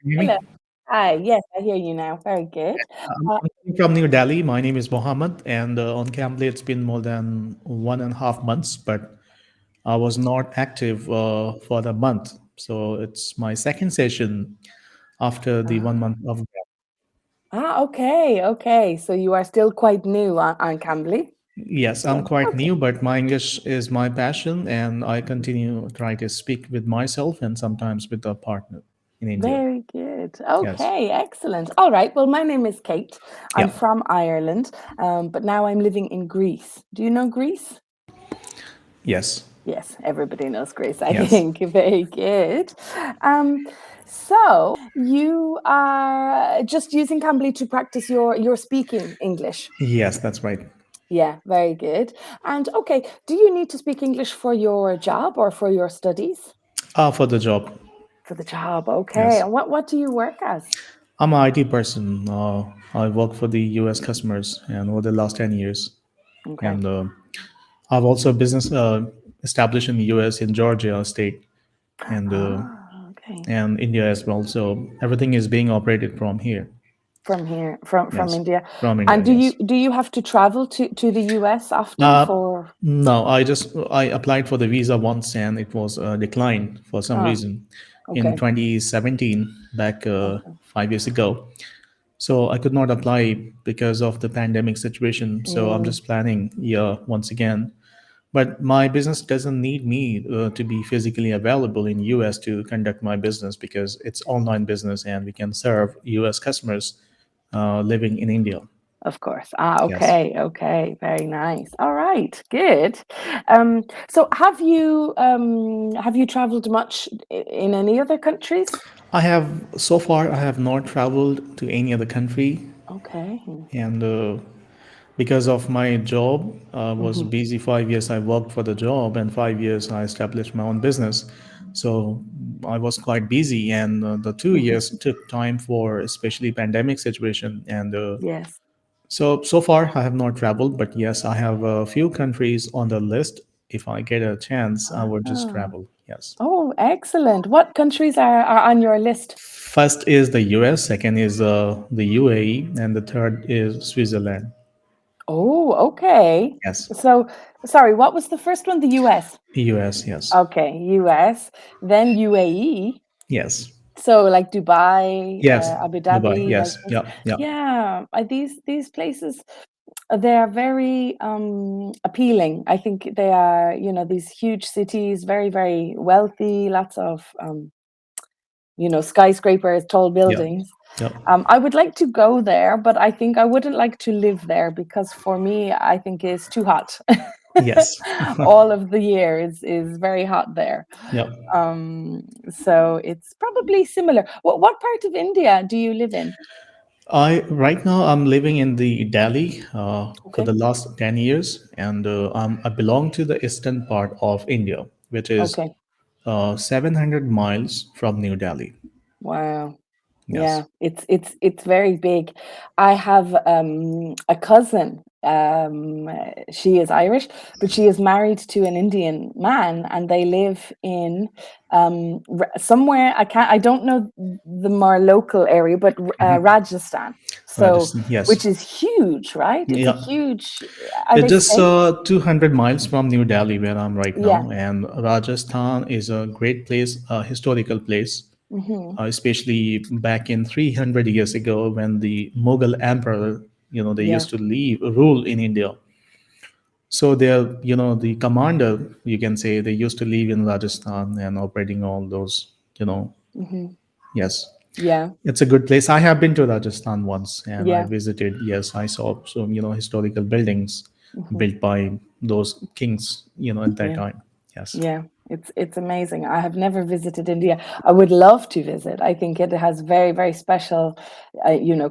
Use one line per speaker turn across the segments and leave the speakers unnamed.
Can you hear
Hello.
me?
Hi. Yes, I hear you now. Very good. Uh,
I'm calling from New Delhi. My name is Mohammed, and on Cambly, it's been more than 1.5 months, but I was not active for the month. So it's my second session after the one
ah,
month of gap.
okay, okay. So you are still quite new on Cambly.
Yes, I'm
Yeah.
quite
Okay.
new, but my English is my passion, and I continue try to speak with myself and sometimes with a partner in India.
Very good.
Yes.
Okay, excellent. All right. Well, my name is Kate. I'm
Yeah.
from Ireland, but now I'm living in Greece. Do you know Greece?
Yes.
Yes, everybody knows Greece, I
Yes.
think. Very good. Um, so you are just using Cambly to practice your speaking English.
Yes, that's right.
Yeah, very good. And okay, do you need to speak English for your job or for your studies?
For the job.
For the job, okay.
Yes.
And what do you work as?
I'm an IT person. I work for the US customers and over the last 10 years.
Okay.
And I've also business established in the US in Georgia state and uh,
Ah, okay.
and India as well. So everything is being operated from here.
From here, from
Yes,
India.
from India.
And
Yes.
do you have to travel to the US often
Uh,
for?
no, I applied for the visa once and it was declined for some
Ah,
reason in
okay.
2017, back
Okay.
5 years ago. So I could not apply because of the pandemic situation. So I'm
Mm,
just planning here once again. But my business doesn't need me to be physically available in US to conduct my business because it's online business and we can serve US customers living in India.
of course. Ah,
Yes.
okay, okay. Very nice. All right, good. So have you traveled much in any other countries?
I have not traveled to any other country,
Okay.
and because of my job, I was
Hmm.
busy 5 years. I worked for the job, and 5 years I established my own business. So I was quite busy, and the two
Hmm.
years took time for especially pandemic situation. And
Yes.
so far I have not traveled, but yes, I have a few countries on the list. If I get a chance, I would just
Ah.
travel. Yes.
Oh, excellent. What countries are on your list?
First is the US, second is the UAE, and the third is Switzerland.
Oh, okay.
Yes.
So, sorry, what was the first one? The US.
US, yes.
Okay, US, then UAE.
Yes.
So, like Dubai,
Yes.
Abu
Dubai,
Dhabi, like
yes.
this.
Yeah, yeah.
Yeah, these places, they are very appealing. I think they are, these huge cities, very, very wealthy, lots of skyscrapers, tall
Yeah.
buildings.
Yeah.
I would like to go there, but I think I wouldn't like to live there because for me, I think it's too hot.
Yes.
All of the year is very hot there.
Yeah.
So it's probably similar. What part of India do you live in?
I right now I'm living in the Delhi for
Okay.
the last 10 years, and I belong to the eastern part of India, which is
Okay.
700 miles from New Delhi.
Wow. Yeah,
Yes.
it's very big. I have a cousin. She is Irish, but she is married to an Indian man, and they live in somewhere. I don't know the more local area, but Rajasthan. So,
Rajasthan. Yes.
which is huge, right? It's a
Yeah.
huge. Are
It's
they
just
safe?
200 miles from New Delhi, where I'm right
Yeah.
now. And Rajasthan is a great place, a historical place,
Hmm.
especially back in 300 years ago when the Mughal emperor, they
Yeah.
used to rule in India. So they're, the commander, you can say, they used to live in Rajasthan and operating all those,
Hmm.
yes.
Yeah.
It's a good place. I have been to Rajasthan once and I
Yeah.
visited. Yes, I saw some, historical buildings
Hmm.
built by those kings, at that
Yeah.
time. Yes.
Yeah, it's amazing. I have never visited India. I would love to visit. I think it has very, very special,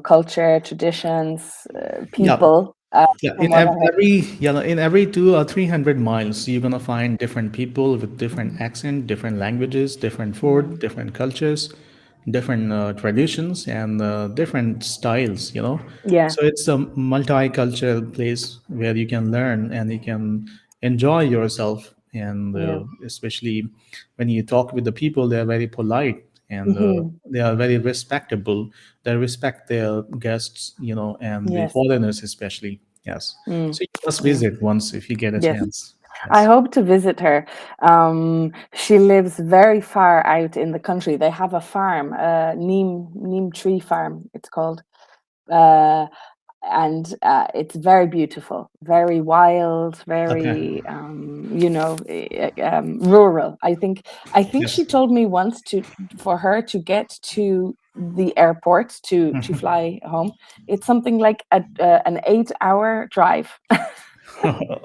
culture, traditions,
Yeah.
people.
Yeah.
From what I heard.
In every 2 or 300 miles, you're gonna find different people with different accent, different languages, different food,
Mm,
different cultures, different traditions, and different styles.
yeah,
So it's a multicultural place where you can learn and you can enjoy yourself, and
yeah,
especially when you talk with the people, they're very polite and
Hmm.
they are very respectable. They respect their guests, and the
Yes.
foreigners especially. Yes.
Mm.
So you must
Yeah.
visit once if you get a
Yes.
chance.
I
Yes.
hope to visit her. She lives very far out in the country. They have a farm, neem tree farm, it's called. Uh, and it's very beautiful, very wild,
Okay.
very rural. I think she
Yes.
told me once to for her to get to the airport to fly home, it's something like an 8-hour drive.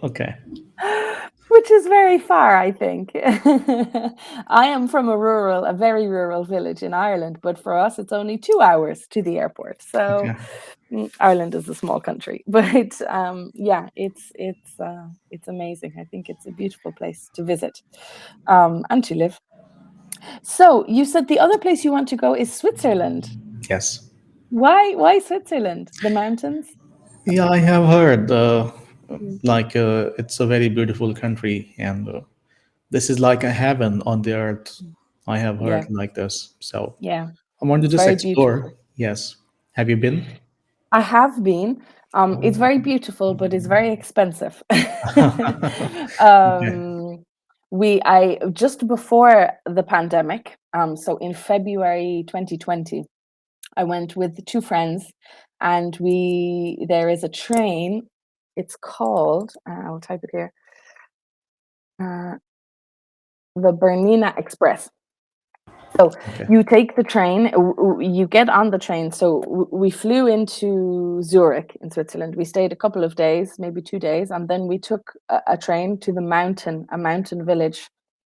Okay.
Which is very far, I think. I am from a very rural village in Ireland, but for us, it's only 2 hours to the airport. So
Okay.
Ireland is a small country, but yeah, it's amazing. I think it's a beautiful place to visit and to live. So you said the other place you want to go is Switzerland.
Yes.
Why Switzerland? The mountains?
Yeah, I have heard
Mm.
it's a very beautiful country, and this is like a heaven on the earth. I have
Yeah,
heard like this. So
yeah.
I want to
It's
just
very
explore.
beautiful.
Yes. Have you been?
I have been. It's
Oh.
very beautiful, but it's very expensive.
Okay.
um, I just before the pandemic, so in February 2020, I went with two friends, and we there is a train. It's called. I'll type it here. Uh, the Bernina Express. So
Okay.
you take the train, you get on the train. So we flew into Zurich in Switzerland. We stayed a couple of days, maybe 2 days, and then we took a train to a mountain village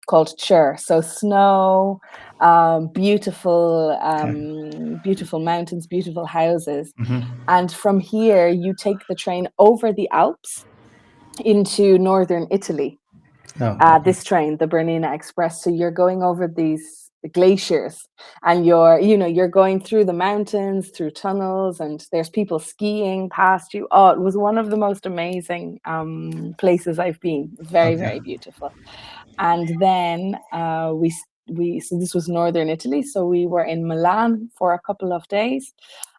called Chur. So snow,
Okay.
beautiful mountains, beautiful houses. And from here, you take the train over the Alps into northern Italy,
Oh, okay.
this train, the Bernina Express. So you're going over these glaciers, and you're going through the mountains, through tunnels, and there's people skiing past you. Oh, it was one of the most amazing places I've been. Very,
Okay.
very beautiful. And then we so this was northern Italy, so we were in Milan for a couple of days,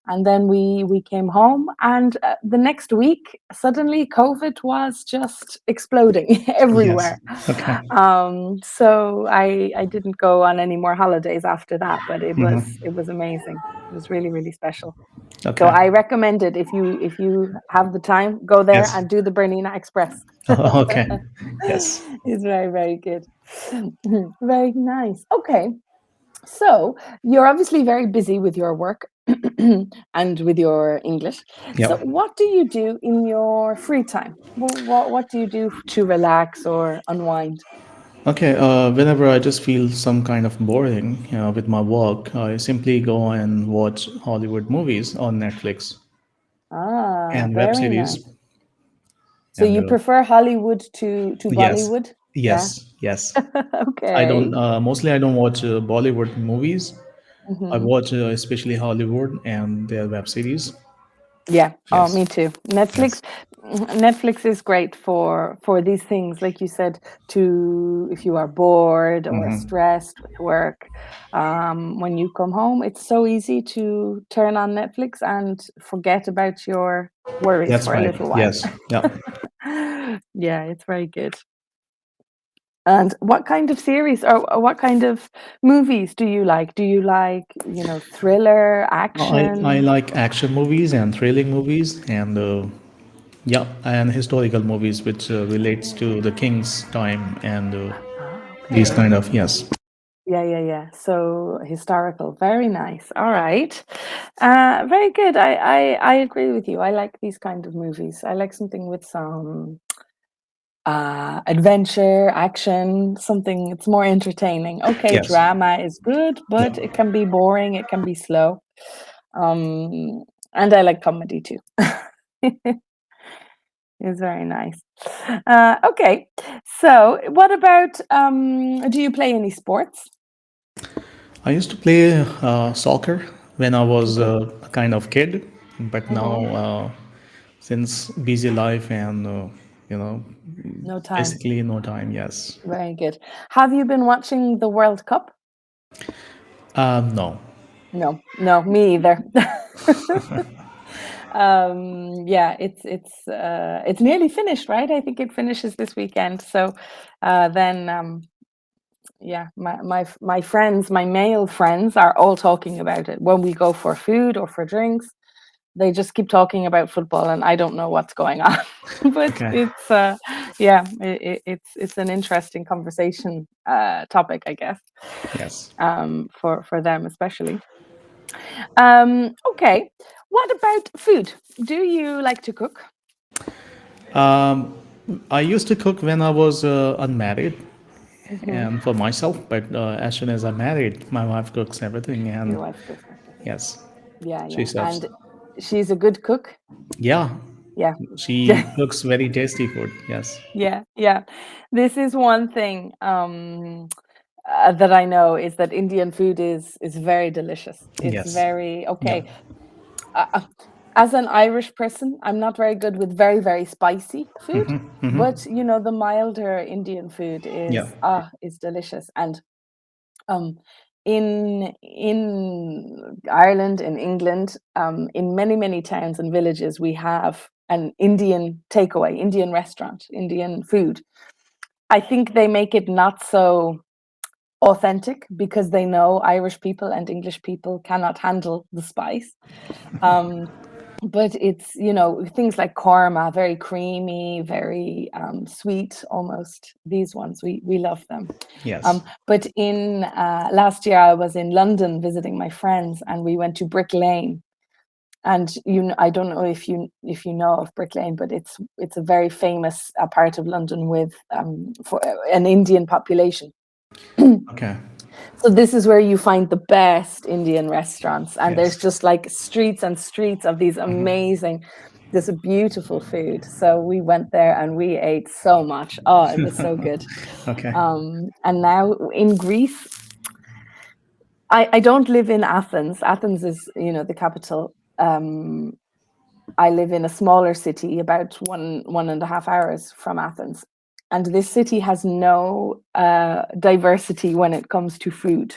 and then we came home, and the next week suddenly COVID was just exploding
Yes.
everywhere.
Okay.
So I didn't go on any more holidays after that, but it was
Hmm.
it was amazing. It was really, really special. So
Okay.
I recommend it if you have the time, go there
Yes.
and do the Bernina Express.
Okay. Yes.
It's very, very good. Very nice. Okay. So you're obviously very busy with your work and with your English. So
Yep.
what do you do in your free time? What do you do to relax or unwind?
Okay. Whenever I just feel some kind of boring, with my work, I simply go and watch Hollywood movies on Netflix
Ah,
and web
very
series.
nice. So
And
you prefer Hollywood to
yes,
Bollywood? Yeah.
yes, yes. I don't
Okay.
mostly I don't watch Bollywood movies. I
Hmm.
watch especially Hollywood and their web series.
Yeah. Oh,
Yes,
me too.
yes.
Netflix is great for these things, like you said, to if you are bored or
Hmm.
stressed with work. When you come home, it's so easy to turn on Netflix and forget about your worries
That's
for a
right.
little while.
Yes. Yeah.
Yeah, it's very good. And what kind of series or what kind of movies do you like? Do you like, thriller,
I
action?
like action movies and thrilling movies and yeah, and historical movies which relates to the king's time and
Ah,
these kind
okay.
of yes.
Yeah, yeah, yeah. So historical, very nice. All right, very good. I agree with you. I like these kind of movies. I like something with some adventure, action, something it's more entertaining. Okay,
Yes.
drama is good,
Yeah.
but it can be boring. It can be slow. Um, and I like comedy too. It's very nice. Okay, so what about do you play any sports?
I used to play soccer when I was
Okay.
a kind of kid, but now
Hmm.
since busy life and you know,
No time.
basically no time. Yes,
Very good. Have you been watching the World Cup?
No.
No, no, me either. Yeah, it's nearly finished, right? I think it finishes this weekend. So then yeah, my friends, my male friends are all talking about it when we go for food or for drinks. They just keep talking about football, and I don't know what's going on. But
Okay.
it's yeah, it's an interesting conversation topic, I guess,
Yes.
for them especially. Okay, what about food? Do you like to cook?
I used to cook when I was unmarried
Hmm.
and for myself, but as soon as I'm married, my wife cooks everything,
Your
and
wife cooks everything.
yes,
Yeah,
she
yeah,
serves.
and she's a good cook.
Yeah,
Yeah.
she cooks very tasty food. Yes.
Yeah, yeah. This is one thing that I know is that Indian food is very delicious. It's
Yes.
very
Yeah.
okay. Uh, uh, as an Irish person, I'm not very good with very, very spicy food, but you know, the milder Indian food
Yeah.
is delicious. And um, in Ireland, in England, in many, many towns and villages, we have an Indian takeaway, Indian restaurant, Indian food. I think they make it not so authentic because they know Irish people and English people cannot handle the spice. Um, but it's, you know, things like korma, very creamy, very sweet almost. These ones, we love them.
Yes.
But in last year, I was in London visiting my friends, and we went to Brick Lane. And I don't know if you know of Brick Lane, but it's a very famous part of London with for an Indian population.
Okay.
So this is where you find the best Indian restaurants, and there's
Yes.
just like streets and streets of these amazing, this beautiful food. So we went there and we ate so much. Oh, it was so good.
Okay.
And now in Greece, I don't live in Athens. Athens is, you know, the capital. I live in a smaller city, about 1.5 hours from Athens, and this city has no diversity when it comes to food.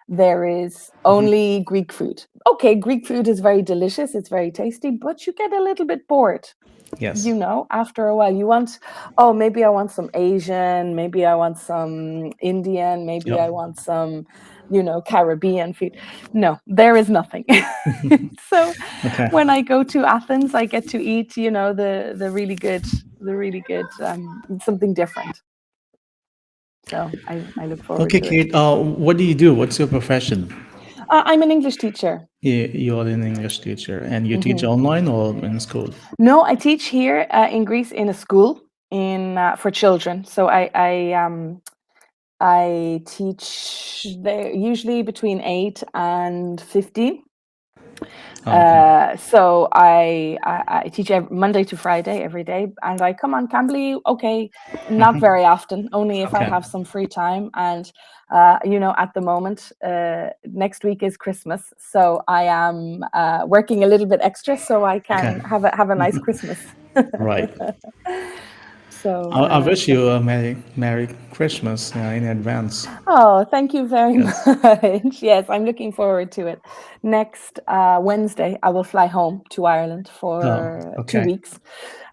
There is only Greek food. Okay, Greek food is very delicious, it's very tasty, but you get a little bit bored.
Yes.
You know, after a while, you want, oh, maybe I want some Asian, maybe I want some Indian, maybe
Yep.
I want some, you know, Caribbean food. No, there is nothing. So
Okay.
when I go to Athens, I get to eat, you know, the really good, something different. So I look forward
Okay,
to it.
Kate. What do you do? What's your profession?
I'm an English teacher.
You're an English teacher, and you teach
Hmm.
online or in school?
No, I teach here in Greece in a school in for children. So I teach there usually between 8 and 15.
Oh, okay.
So I teach Monday to Friday every day, and I come on Cambly. Okay, not very often, only if I
Okay.
have some free time. And you know, at the moment, next week is Christmas, so I am working a little bit extra so I
Okay.
can have a nice Christmas.
Right.
So
I wish
so
you a Merry Christmas in advance.
oh, thank you very
Yes.
much. Yes, I'm looking forward to it. Next Wednesday, I will fly home to Ireland
Oh,
for two
okay.
weeks,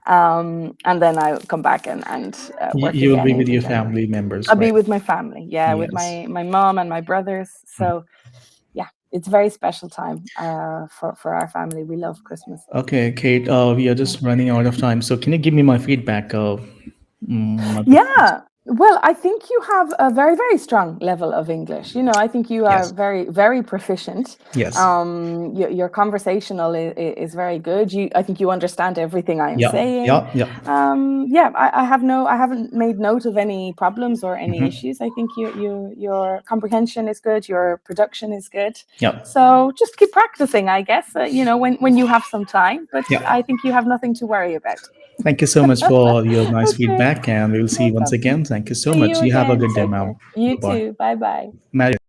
and then I'll come back and work
You will
again
be with
in
your
January.
family members,
I'll be
right?
with my family, yeah, with
Yes.
my mom and my brothers. So yeah, it's a very special time for our family. We love Christmas.
Okay, Kate. We are
Yeah.
just running out of time, so can you give me my feedback? My performance?
Yeah. Well, I think you have a very, very strong level of English. You know, I think you are
Yes.
very, very proficient.
Yes.
Your conversational is very good. I think you understand everything I am
Yeah.
saying.
Yeah. Yeah.
Yeah, I haven't made note of any problems or any issues. I think your comprehension is good. Your production is good.
Yeah.
So just keep practicing, I guess. You know, when you have some time. But
Yeah.
I think you have nothing to worry about.
Thank you so much for your nice
Okay.
feedback, and we will see
No
you once
problem.
again. Thank you so
See
much.
you
You have a
again.
good day,
Take
ma'am.
care. You
Bye bye.
too. Bye bye.
Merry